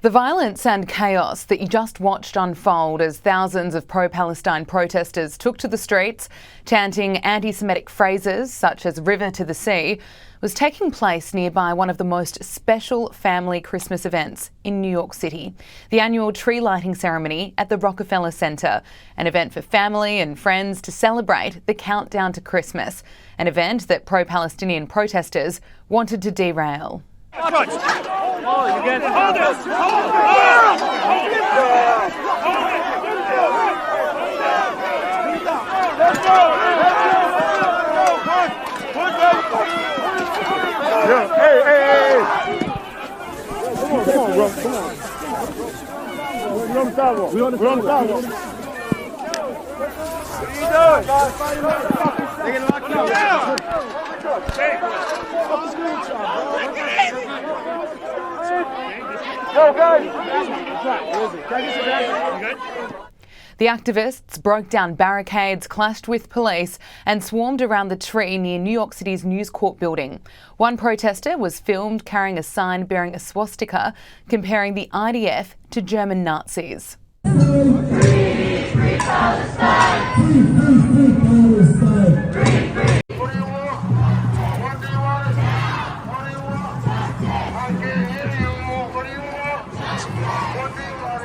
The violence and chaos that you just watched unfold as thousands of pro-Palestine protesters took to the streets, chanting anti-Semitic phrases such as "river to the sea," was taking place nearby one of the most special family Christmas events in New York City, the annual tree lighting ceremony at the Rockefeller Center, an event for family and friends to celebrate the countdown to Christmas, an event that pro-Palestinian protesters wanted to derail. Hey. Come on, bro. Come on. We're on the sidewalk. We're on the sidewalk. What are you doing? They're getting locked up. Go, guys. The activists broke down barricades, clashed with police and swarmed around the tree near New York City's News Corp building. One protester was filmed carrying a sign bearing a swastika, comparing the IDF to German Nazis. Free, free Palestine! Free Palestine! Free! What do you want? What do you want? What do you want? I can't hear you. What do you want? What do you want?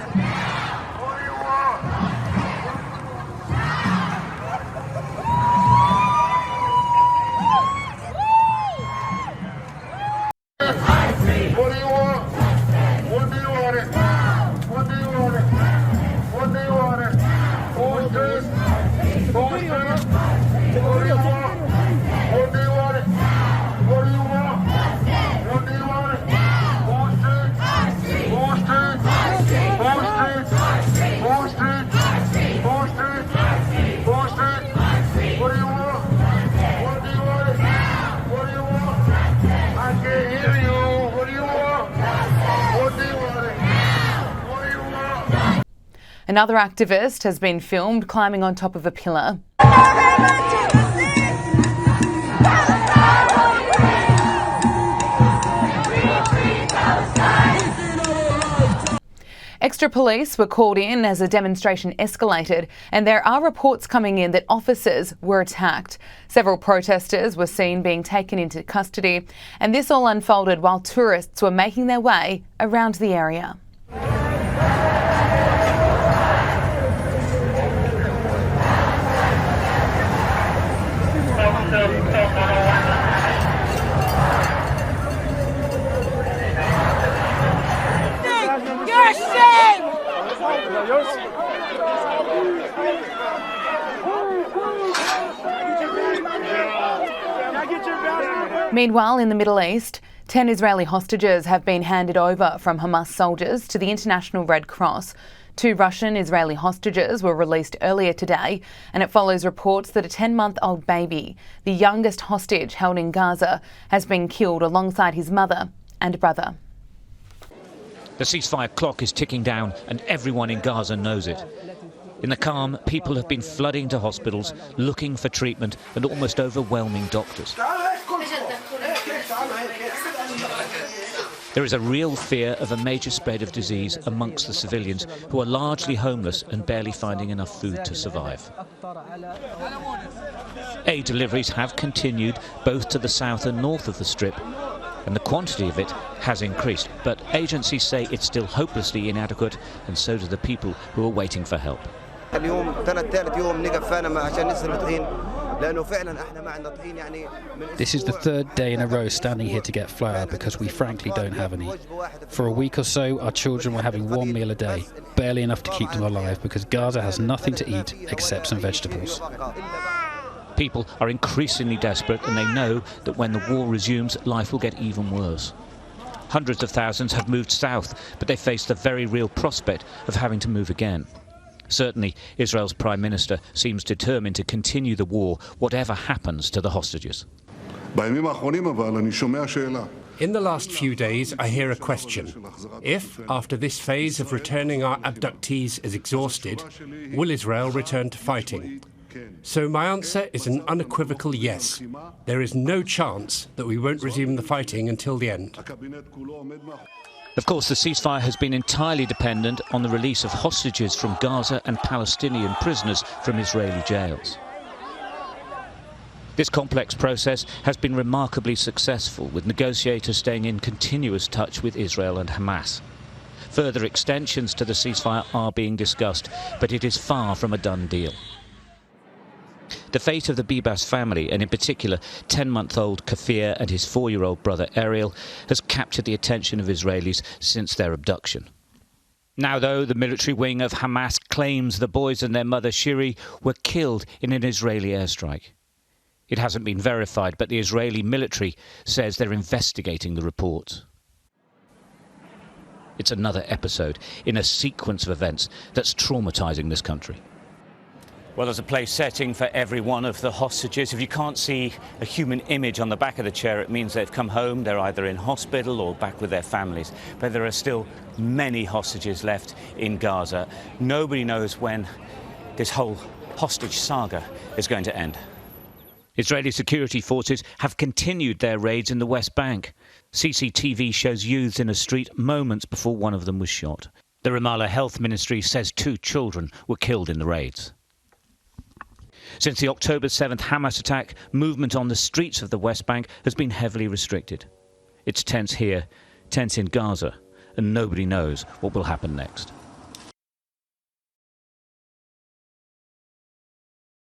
What do you want? What do you want? What do you want? What do you want? What do you want? Posters? Posters? What do you want? What do you want? What do you want? What do you want? Posters? Posters? Posters? Posters? Posters? Posters? What do you want? What do you want? What do you want? I can't hear you. What do you want? What do you want? What do you want? Another activist has been filmed climbing on top of a pillar. Extra police were called in as the demonstration escalated, and there are reports coming in that officers were attacked. Several protesters were seen being taken into custody, and this all unfolded while tourists were making their way around the area. Meanwhile, in the Middle East, 10 Israeli hostages have been handed over from Hamas soldiers to the International Red Cross. 2 Russian Israeli hostages were released earlier today, and it follows reports that a 10-month-old baby, the youngest hostage held in Gaza, has been killed alongside his mother and brother. The ceasefire clock is ticking down and everyone in Gaza knows it. In the calm, people have been flooding to hospitals, looking for treatment and almost overwhelming doctors. There is a real fear of a major spread of disease amongst the civilians, who are largely homeless and barely finding enough food to survive. Aid deliveries have continued both to the south and north of the Strip, and the quantity of it has increased, but agencies say it's still hopelessly inadequate, and so do the people who are waiting for help. This is the 3rd day in a row standing here to get flour because we frankly don't have any. For a week or so, our children were having 1 meal a day, barely enough to keep them alive because Gaza has nothing to eat except some vegetables. People are increasingly desperate, and they know that when the war resumes, life will get even worse. Hundreds of thousands have moved south, but they face the very real prospect of having to move again. Certainly, Israel's Prime Minister seems determined to continue the war, whatever happens to the hostages. In the last few days, I hear a question. If, after this phase of returning our abductees is exhausted, will Israel return to fighting? So my answer is an unequivocal yes. There is no chance that we won't resume the fighting until the end. Of course, the ceasefire has been entirely dependent on the release of hostages from Gaza and Palestinian prisoners from Israeli jails. This complex process has been remarkably successful, with negotiators staying in continuous touch with Israel and Hamas. Further extensions to the ceasefire are being discussed, but it is far from a done deal. The fate of the Bibas family, and in particular 10-month-old Kafir and his 4-year-old brother Ariel, has captured the attention of Israelis since their abduction. Now, though, the military wing of Hamas claims the boys and their mother Shiri were killed in an Israeli airstrike. It hasn't been verified, but the Israeli military says they're investigating the reports. It's another episode in a sequence of events that's traumatizing this country. Well, there's a place setting for every one of the hostages. If you can't see a human image on the back of the chair, it means they've come home. They're either in hospital or back with their families. But there are still many hostages left in Gaza. Nobody knows when this whole hostage saga is going to end. Israeli security forces have continued their raids in the West Bank. CCTV shows youths in a street moments before one of them was shot. The Ramallah Health Ministry says 2 children were killed in the raids. Since the October 7th Hamas attack, movement on the streets of the West Bank has been heavily restricted. It's tense here, tense in Gaza, and nobody knows what will happen next.